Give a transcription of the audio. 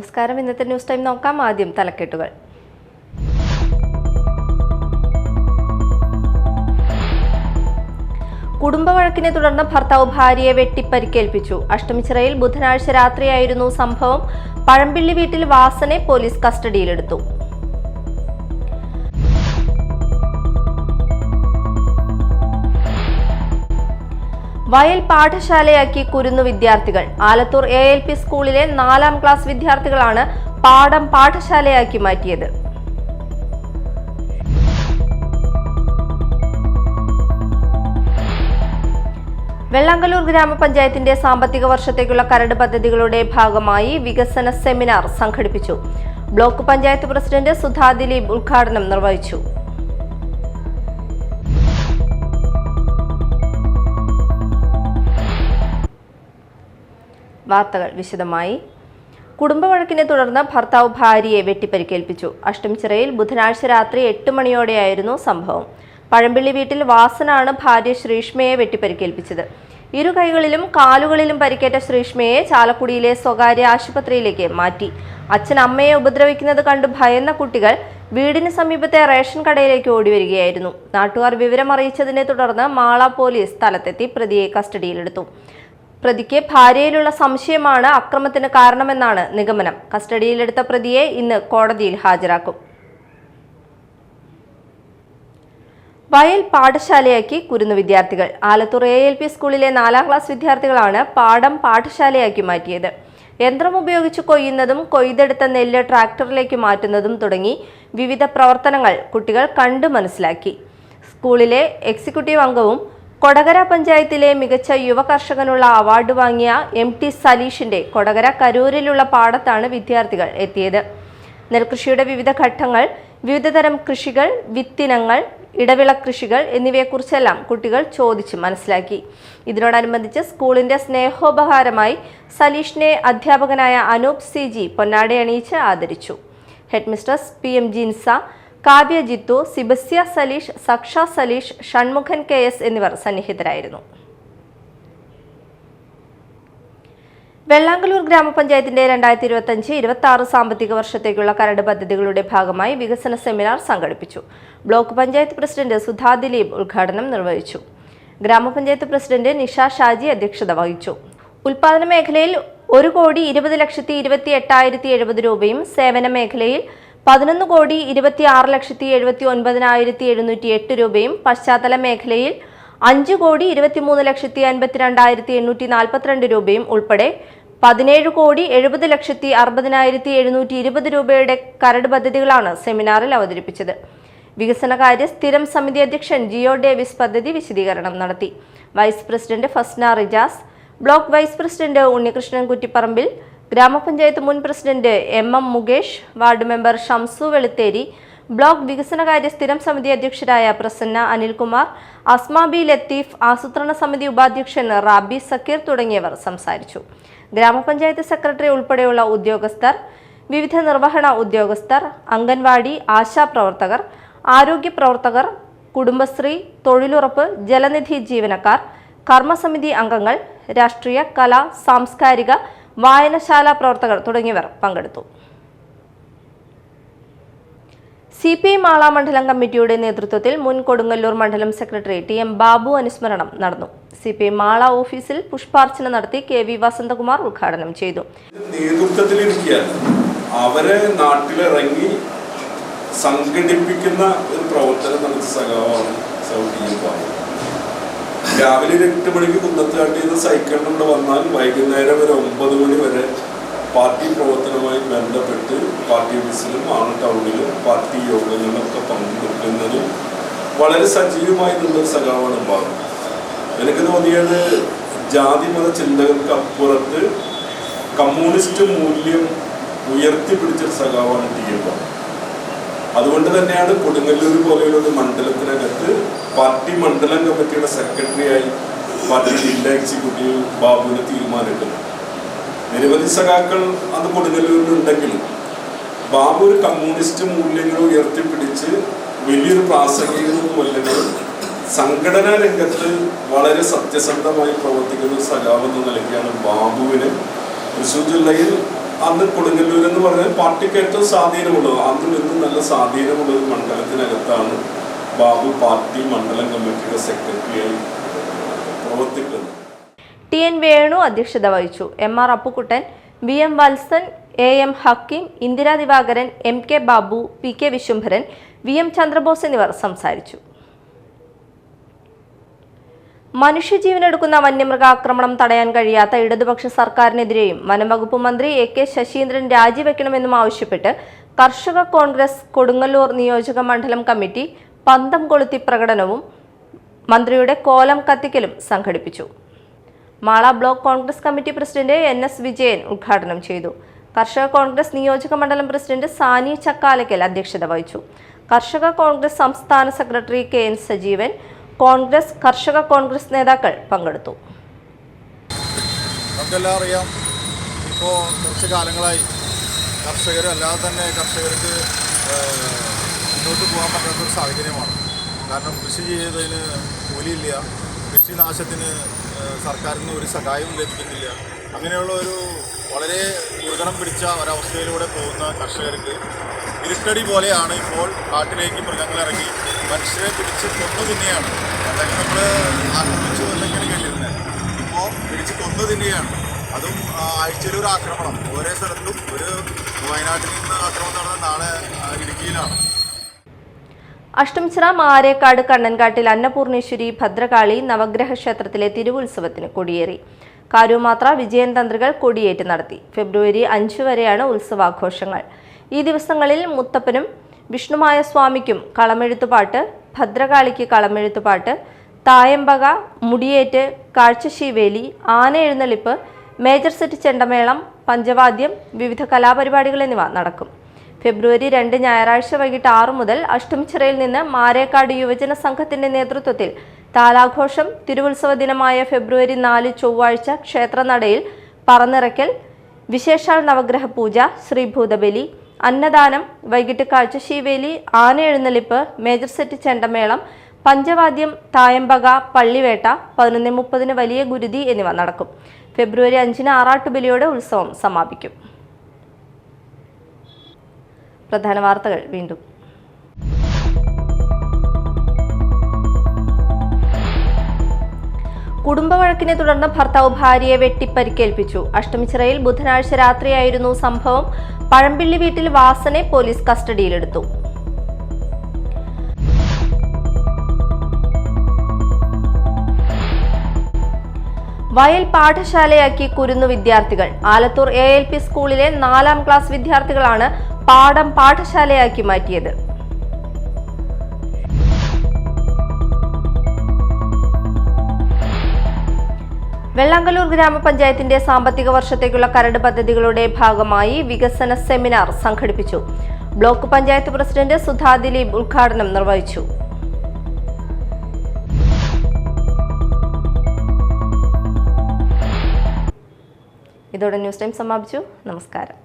നമസ്കാരം. ഇന്നത്തെ news time നോക്കാം. ആദ്യം തലക്കെട്ടുകൾ. കുടുംബവഴക്കിനെ തുടർന്ന് ഭർത്താവ് ഭാര്യയെ വെട്ടിപ്പരിക്കേൽപ്പിച്ചു. അഷ്ടമിച്ചിറയിൽ ബുധനാഴ്ച രാത്രിയായിരുന്നു സംഭവം. പഴമ്പിള്ളി വീട്ടിൽ വാസനെ പോലീസ് കസ്റ്റഡിയിലെടുത്തു. വയൽ പാഠശാലയാക്കി കുരുന്നു വിദ്യാർത്ഥികൾ. ആലത്തൂർ ALP സ്കൂളിലെ 4ാം ക്ലാസ് വിദ്യാർത്ഥികളാണ് പാഠം പാഠശാലയാക്കി മാറ്റിയത്. വെള്ളാങ്കല്ലൂർ ഗ്രാമപഞ്ചായത്തിന്റെ സാമ്പത്തിക വർഷത്തേക്കുള്ള കരട് പദ്ധതികളുടെ ഭാഗമായി വികസന സെമിനാർ സംഘടിപ്പിച്ചു. ബ്ലോക്ക് പഞ്ചായത്ത് പ്രസിഡന്റ് സുധാ ദിലീപ് ഉദ്ഘാടനം നിർവഹിച്ചു. വാർത്തകൾ വിശദമായി. കുടുംബവഴക്കിനെ തുടർന്ന് ഭർത്താവ് ഭാര്യയെ വെട്ടിപ്പരിക്കേൽപ്പിച്ചു. അഷ്ടമിച്ചിറയിൽ ബുധനാഴ്ച രാത്രി 8 മണിയോടെയായിരുന്നു സംഭവം. പഴമ്പിള്ളി വീട്ടിൽ വാസനാണ് ഭാര്യ ശ്രീഷ്മയെ വെട്ടിപ്പരിക്കേൽപ്പിച്ചത്. ഇരു കൈകളിലും കാലുകളിലും പരിക്കേറ്റ ശ്രീഷ്മയെ ചാലക്കുടിയിലെ സ്വകാര്യ ആശുപത്രിയിലേക്ക് മാറ്റി. അച്ഛൻ അമ്മയെ ഉപദ്രവിക്കുന്നത് കണ്ടു ഭയന്ന കുട്ടികൾ വീടിന് സമീപത്തെ റേഷൻ കടയിലേക്ക് ഓടിവരികയായിരുന്നു. നാട്ടുകാർ വിവരം അറിയിച്ചതിനെ തുടർന്ന് മാള പോലീസ് സ്ഥലത്തെത്തി പ്രതിയെ കസ്റ്റഡിയിലെടുത്തു. പ്രതിക്ക് ഭാര്യയിലുള്ള സംശയമാണ് അക്രമത്തിന് കാരണമെന്നാണ് നിഗമനം. കസ്റ്റഡിയിലെടുത്ത പ്രതിയെ ഇന്ന് കോടതിയിൽ ഹാജരാക്കും. വയൽ പാഠശാലയാക്കി കുരുന്നു വിദ്യാർത്ഥികൾ. ആലത്തൂർ ALP സ്കൂളിലെ 4ാം ക്ലാസ് വിദ്യാർത്ഥികളാണ് പാഠം പാഠശാലയാക്കി മാറ്റിയത്. യന്ത്രം ഉപയോഗിച്ച് കൊയ്യുന്നതും കൊയ്തെടുത്ത നെല്ല് ട്രാക്ടറിലേക്ക് മാറ്റുന്നതും തുടങ്ങി വിവിധ പ്രവർത്തനങ്ങൾ കുട്ടികൾ കണ്ടു മനസ്സിലാക്കി. സ്കൂളിലെ എക്സിക്യൂട്ടീവ് അംഗവും കൊടകര പഞ്ചായത്തിലെ മികച്ച യുവ കർഷകനുള്ള അവാർഡ് വാങ്ങിയ MT സലീഷിന്റെ കൊടകര കരൂരിലുള്ള പാടത്താണ് വിദ്യാർത്ഥികൾ എത്തിയത്. നെൽകൃഷിയുടെ വിവിധ ഘട്ടങ്ങൾ, വിവിധതരം കൃഷികൾ, വിത്തിനങ്ങൾ, ഇടവിള കൃഷികൾ എന്നിവയെക്കുറിച്ചെല്ലാം കുട്ടികൾ ചോദിച്ച് മനസ്സിലാക്കി. ഇതിനോടനുബന്ധിച്ച് സ്കൂളിന്റെ സ്നേഹോപഹാരമായി സലീഷിനെ അധ്യാപകനായ അനൂപ് CG പൊന്നാടയണിയിച്ച് ആദരിച്ചു. Headmistress PM ജിൻസ, Kavya Jithu, സിബസ്യ Saleesh, സക്ഷ Saleesh, Shanmughan KS എന്നിവർ സന്നിഹിതരായിരുന്നു. വെള്ളാങ്കല്ലൂർ ഗ്രാമപഞ്ചായത്തിന്റെ 2025-26 സാമ്പത്തിക വർഷത്തേക്കുള്ള കരട് പദ്ധതികളുടെ ഭാഗമായി വികസന സെമിനാർ സംഘടിപ്പിച്ചു. ബ്ലോക്ക് പഞ്ചായത്ത് പ്രസിഡന്റ് സുധാ ദിലീപ് ഉദ്ഘാടനം നിർവഹിച്ചു. ഗ്രാമപഞ്ചായത്ത് പ്രസിഡന്റ് നിഷ ഷാജി അധ്യക്ഷത വഹിച്ചു. ഉൽപാദന മേഖലയിൽ 1,20,28,070 രൂപയും സേവന മേഖലയിൽ 11,26,79,708 രൂപയും പശ്ചാത്തല മേഖലയിൽ 5,23,52,842 രൂപയും ഉൾപ്പെടെ 17,70,60,720 രൂപയുടെ കരട് പദ്ധതികളാണ് സെമിനാറിൽ അവതരിപ്പിച്ചത്. വികസനകാര്യ സ്ഥിരം സമിതി അധ്യക്ഷൻ ജിയോ ഡേവിസ് പദ്ധതി വിശദീകരണം നടത്തി. Vice president Fasna Rijas, block vice president Unnikrishnan Kuttiparambil, ഗ്രാമപഞ്ചായത്ത് മുൻ president MM Mukesh, ward member Shamsu Velutheri, block വികസനകാര്യ സ്ഥിരം സമിതി അധ്യക്ഷരായ പ്രസന്ന അനിൽകുമാർ, അസ്മ ബി ലത്തീഫ്, ആസൂത്രണ സമിതി ഉപാധ്യക്ഷൻ റാബി സക്കീർ തുടങ്ങിയവർ സംസാരിച്ചു. ഗ്രാമപഞ്ചായത്ത് സെക്രട്ടറി ഉൾപ്പെടെയുള്ള ഉദ്യോഗസ്ഥർ, വിവിധ നിർവഹണ ഉദ്യോഗസ്ഥർ, അംഗൻവാടി ആശാപ്രവർത്തകർ, ആരോഗ്യ പ്രവർത്തകർ, കുടുംബശ്രീ, തൊഴിലുറപ്പ്, ജലനിധി ജീവനക്കാർ, കർമ്മസമിതി അംഗങ്ങൾ, രാഷ്ട്രീയ, കലാ, സാംസ്കാരിക, വായനശാല പ്രവർത്തകർ തുടങ്ങിയവർ പങ്കെടുത്തു. CPI മാള മണ്ഡലം കമ്മിറ്റിയുടെ നേതൃത്വത്തിൽ മുൻ കൊടുങ്ങല്ലൂർ മണ്ഡലം സെക്രട്ടറി TM ബാബു അനുസ്മരണം നടന്നു. CPI മാള ഓഫീസിൽ പുഷ്പാർച്ചന നടത്തി KV വസന്തകുമാർ ഉദ്ഘാടനം ചെയ്തു. അവരെ നാട്ടിലിറങ്ങി സംഘടിപ്പിക്കുന്ന ഒരു പ്രവർത്തനം നടത്തിയ സഖാവാണ് രാവിലെ 8 മണിക്ക് കുന്നത്തുകാട്ടിൽ നിന്ന് സൈക്കിളിലൂടെ വന്നാൽ വൈകുന്നേരം ഒരു 9 മണി വരെ പാർട്ടി പ്രവർത്തനവുമായി ബന്ധപ്പെട്ട് പാർട്ടി ഓഫീസിലും ടൗണിലും പാർട്ടി യോഗങ്ങളിലൊക്കെ പങ്കെടുക്കുന്നതും വളരെ സജീവമായി നിന്നൊരു സഖാവാണ് ബാബു. എനിക്ക് തോന്നിയത് ജാതിമത ചിന്തകൾക്ക് അപ്പുറത്ത് കമ്മ്യൂണിസ്റ്റ് മൂല്യം ഉയർത്തിപ്പിടിച്ചൊരു സഖാവാണ് TM ബാബു. അതുകൊണ്ട് തന്നെയാണ് കൊടുങ്ങല്ലൂർ പോലെയുള്ള ഒരു മണ്ഡലത്തിനകത്ത് പാർട്ടി മണ്ഡലം കമ്മിറ്റിയുടെ സെക്രട്ടറിയായി പാർട്ടി ജില്ലാ എക്സിക്യൂട്ടീവ് ബാബുവിനെ തീരുമാനിക്കുന്നത്. നിരവധി സഖാക്കൾ അത് കൊടുങ്ങല്ലൂരിലുണ്ടെങ്കിലും ബാബു ഒരു കമ്മ്യൂണിസ്റ്റ് മൂല്യങ്ങൾ ഉയർത്തിപ്പിടിച്ച് വലിയൊരു പ്രാസംഗികമല്ലെങ്കിലും സംഘടനാ രംഗത്ത് വളരെ സത്യസന്ധമായി പ്രവർത്തിക്കുന്ന സഖാവ് എന്ന നിലയ്ക്കാണ് ബാബുവിന് തൃശ്ശൂർ ജില്ലയിൽ അന്ന് കൊടുങ്ങല്ലൂർ എന്ന് പറഞ്ഞാൽ പാർട്ടിക്ക് ഏറ്റവും സ്വാധീനമുള്ളത്, അന്നും ഇന്നും നല്ല സ്വാധീനമുള്ള ഒരു മണ്ഡലത്തിനകത്താണ് ബാബു പാർട്ടി മണ്ഡലം കമ്മിറ്റിയുടെ സെക്രട്ടറിയായി പ്രവർത്തിക്കുന്നത്. TN വേണു അധ്യക്ഷത വഹിച്ചു. MR Appukuttan, VM Valsan, AM Hakeem, Indira Divakaran, MK Babu, PK Vishwambharan, VM Chandrabose എന്നിവർ സംസാരിച്ചു. മനുഷ്യജീവനെടുക്കുന്ന വന്യമൃഗാക്രമണം തടയാൻ കഴിയാത്ത ഇടതുപക്ഷ സർക്കാരിനെതിരെയും വനംവകുപ്പ് മന്ത്രി AK ശശീന്ദ്രൻ രാജിവെക്കണമെന്നും ആവശ്യപ്പെട്ട് കർഷക കോൺഗ്രസ് കൊടുങ്ങല്ലൂർ നിയോജക മണ്ഡലം കമ്മിറ്റി പന്തം കൊളുത്തി പ്രകടനവും മന്ത്രിയുടെ കോലം കത്തിക്കലും സംഘടിപ്പിച്ചു. Mala block Congress committee president NS Vijayan ഉദ്ഘാടനം ചെയ്തു. കർഷക കോൺഗ്രസ് നിയോജക മണ്ഡലം പ്രസിഡന്റ് സാനി ചക്കാലക്കൽ അധ്യക്ഷത വഹിച്ചു. കർഷക കോൺഗ്രസ് സംസ്ഥാന സെക്രട്ടറി KN സജീവൻ, കോൺഗ്രസ് കർഷക കോൺഗ്രസ് നേതാക്കൾ പങ്കെടുത്തു. നമുക്കെല്ലാം അറിയാം, ഇപ്പോൾ കുറച്ച് കാലങ്ങളായി കർഷകരല്ലാതെ തന്നെ കർഷകർക്ക് മുന്നോട്ട് പോകാൻ പറ്റാത്തൊരു സാഹചര്യമാണ്. കാരണം കൃഷി ചെയ്തതിന് കൂലിയില്ല, കൃഷിനാശത്തിന് സർക്കാരിൽ നിന്ന് ഒരു സഹായവും ലഭിക്കുന്നില്ല. അങ്ങനെയുള്ള ഒരു വളരെ ദുർഗണം പിടിച്ച ഒരവസ്ഥയിലൂടെ പോകുന്ന കർഷകർക്ക് ഇരുട്ടടി പോലെയാണ് ഇപ്പോൾ കാട്ടിലേക്ക് മൃഗങ്ങളിറങ്ങി മനുഷ്യരെ പിടിച്ച് കൊന്നു തിന്നെയാണ്. അല്ലെങ്കിൽ നമ്മൾ ആക്രമിച്ചു അല്ലെങ്കിൽ കേട്ടിരുന്നത്, ഇപ്പോൾ പിടിച്ച് കൊന്നു തിന്നെയാണ്. അതും ആഴ്ചയിലൊരു ആക്രമണം ഓരോ സ്ഥലത്തും. ഒരു വയനാട്ടിൽ നിന്ന് ആക്രമണം നടന്ന നാളെ ഇടുക്കിയിലാണ്. അഷ്ടമിച്ചിറ മാരേക്കാട് കണ്ണൻകാട്ടിൽ അന്നപൂർണേശ്വരി ഭദ്രകാളി നവഗ്രഹ ക്ഷേത്രത്തിലെ തിരുവുത്സവത്തിന് കൊടിയേറി. കാരൂമാത്ര വിജയൻ തന്ത്രികൾ കൊടിയേറ്റ് നടത്തി. ഫെബ്രുവരി 5 വരെയാണ് ഉത്സവാഘോഷങ്ങൾ. ഈ ദിവസങ്ങളിൽ മുത്തപ്പനും വിഷ്ണുമായ സ്വാമിക്കും കളമെഴുത്തുപാട്ട്, ഭദ്രകാളിക്ക് കളമെഴുത്തുപാട്ട്, തായമ്പക, മുടിയേറ്റ്, കാഴ്ചശീവേലി, ആന എഴുന്നള്ളിപ്പ്, മേജർ സെറ്റ് ചെണ്ടമേളം, പഞ്ചവാദ്യം, വിവിധ കലാപരിപാടികൾ എന്നിവ നടക്കും. ഫെബ്രുവരി 2 ഞായറാഴ്ച വൈകിട്ട് 6 മുതൽ അഷ്ടമിച്ചിറയിൽ നിന്ന് മാരേക്കാട് യുവജന സംഘത്തിന്റെ നേതൃത്വത്തിൽ താലാഘോഷം, തിരുവുത്സവ ദിനമായ ഫെബ്രുവരി 4 ചൊവ്വാഴ്ച ക്ഷേത്രനടയിൽ പറന്നിറക്കൽ, വിശേഷാൽ നവഗ്രഹ പൂജ, ശ്രീഭൂതബലി, അന്നദാനം, വൈകിട്ട് കാഴ്ചശീവേലി, ആന എഴുന്നള്ളിപ്പ്, മേജർ സെറ്റ് ചെണ്ടമേളം, പഞ്ചവാദ്യം, തായമ്പക, പള്ളിവേട്ട, 11:30 വലിയ ഗുരുതി എന്നിവ നടക്കും. ഫെബ്രുവരി 5 ആറാട്ടുബലിയോടെ ഉത്സവം സമാപിക്കും. പ്രധാന വാർത്തകൾ വീണ്ടും. കുടുംബവഴക്കിനെ തുടർന്ന് ഭർത്താവ് ഭാര്യയെ വെട്ടിപ്പരിക്കേൽപ്പിച്ചു. അഷ്ടമിച്ചിറയിൽ ബുധനാഴ്ച രാത്രിയായിരുന്നു സംഭവം. പഴമ്പിള്ളി വീട്ടിൽ വാസനെ പോലീസ് കസ്റ്റഡിയിലെടുത്തു. വയൽ പാഠശാലയാക്കി കുരുന്നു വിദ്യാർത്ഥികൾ. ആലത്തൂർ ALP സ്കൂളിലെ 4ാം ക്ലാസ് വിദ്യാർത്ഥികളാണ് പാഠം പാഠശാലയാക്കി മാറ്റിയത്. വെള്ളാങ്കല്ലൂർ ഗ്രാമപഞ്ചായത്തിന്റെ സാമ്പത്തിക വർഷത്തേക്കുള്ള കരട് പദ്ധതികളുടെ ഭാഗമായി വികസന സെമിനാർ സംഘടിപ്പിച്ചു. ബ്ലോക്ക് പഞ്ചായത്ത് പ്രസിഡന്റ് സുധാ ദിലീപ് ഉദ്ഘാടനം നിർവഹിച്ചു. ഇതോടെ ന്യൂസ് ടൈം സമാപിച്ചു. നമസ്കാരം.